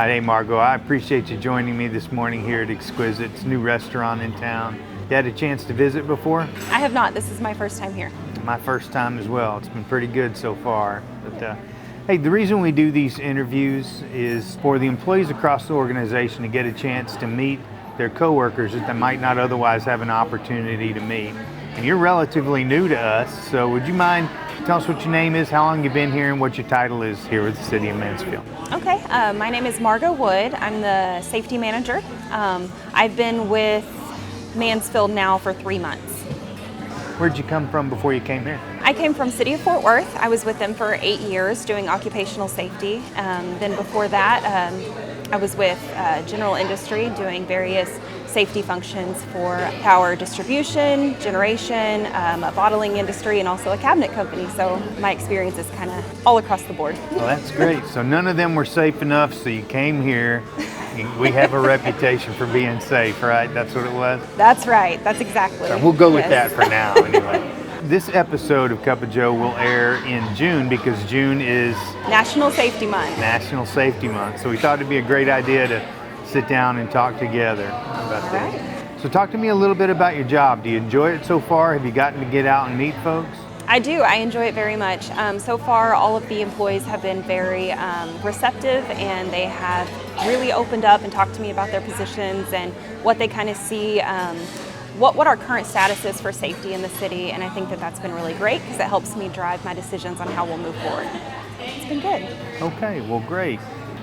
Hey Margo, I appreciate you joining me this morning here at Eggsquisite. It's a new restaurant in town. You had a chance to visit before? I have not. This is my first time here. My first time as well. It's been pretty good so far. But hey, the reason we do these interviews is for the employees across the organization to get a chance to meet their coworkers that they might not otherwise have an opportunity to meet. And you're relatively new to us, so would you mind tell us what your name is, how long you've been here, and what your title is here with the City of Mansfield? Okay, my name is Margo Wood. I'm the safety manager. I've been with Mansfield now for 3 months. Where'd you come from before you came here? I came from City of Fort Worth. I was with them for 8 years doing occupational safety. Then before that, I was with general industry doing various safety functions for power distribution, generation, a bottling industry, and also a cabinet company. So my experience is kind of all across the board. Well, that's great. So none of them were safe enough, so you came here. We have a reputation for being safe, right? That's what it was? That's right. That's exactly. So we'll go with that for now, anyway. This episode of Cup of Joe will air in June because June is National Safety Month. National Safety Month. So we thought it'd be a great idea to sit down and talk together about this. Right. So talk to me a little bit about your job. Do you enjoy it so far? Have you gotten to get out and meet folks? I do. I enjoy it very much. So far, all of the employees have been very receptive, and they have really opened up and talked to me about their positions and what they kind of see, what our current status is for safety in the city. And I think that that's been really great because it helps me drive my decisions on how we'll move forward. It's been good. Okay, well, great.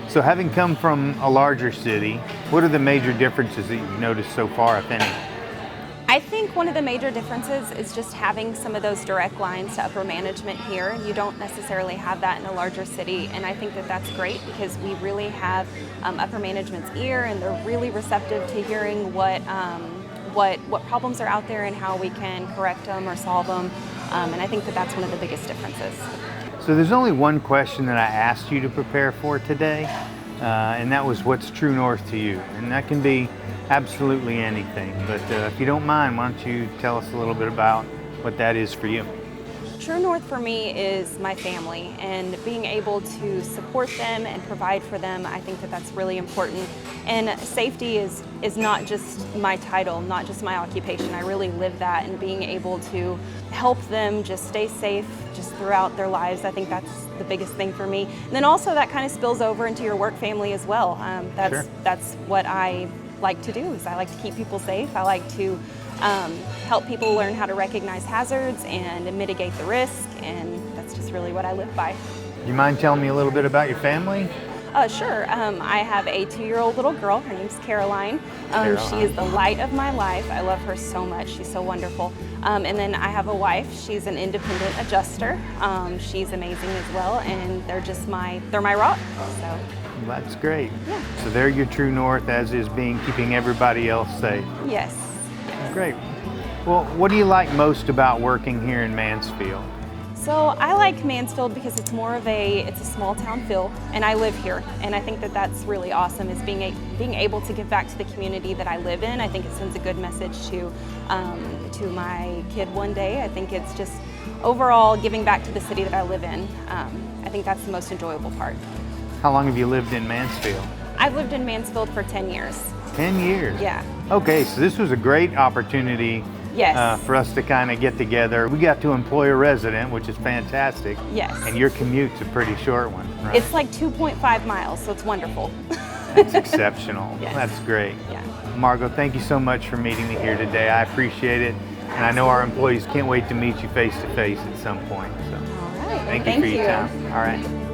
So having come from a larger city, what are the major differences that you've noticed so far, if any? I think one of the major differences is just having some of those direct lines to upper management here. You don't necessarily have that in a larger city, and I think that that's great because we really have upper management's ear, and they're really receptive to hearing what problems are out there and how we can correct them or solve them, and I think that that's one of the biggest differences. So there's only one question that I asked you to prepare for today, and that was what's true north to you? And that can be absolutely anything, but if you don't mind, why don't you tell us a little bit about what that is for you? True north for me is my family, and being able to support them and provide for them. I think that that's really important. And safety is not just my title, not just my occupation. I really live that, and being able to help them just stay safe just throughout their lives. I think that's the biggest thing for me. And then also that kind of spills over into your work family as well. That's what I like to do. Is I like to keep people safe. I like to help people learn how to recognize hazards and mitigate the risk, and that's just really what I live by. You mind telling me a little bit about your family? Sure. I have a 2-year-old little girl. Her name's Caroline. She is the light of my life. I love her so much. She's so wonderful. And then I have a wife. She's an independent adjuster. She's amazing as well, and they're my rock. So. Well, that's great. Yeah. So they're your true north, as is keeping everybody else safe. Yes. Great. Well, what do you like most about working here in Mansfield? So I like Mansfield because it's it's a small town feel, and I live here, and I think that that's really awesome, is being able to give back to the community that I live in. I think it sends a good message to my kid one day. I think it's just overall giving back to the city that I live in. I think that's the most enjoyable part. How long have you lived in Mansfield? I've lived in Mansfield for 10 years. 10 years? Yeah. Okay, so this was a great opportunity. Yes. For us to kind of get together. We got to employ a resident, which is fantastic. Yes. And your commute's a pretty short one, right? It's like 2.5 miles, so it's wonderful. That's exceptional. Yes. That's great. Yeah. Margo, thank you so much for meeting me here today. I appreciate it. And I know our employees can't wait to meet you face to face at some point. So All right. thank you for your time. All right.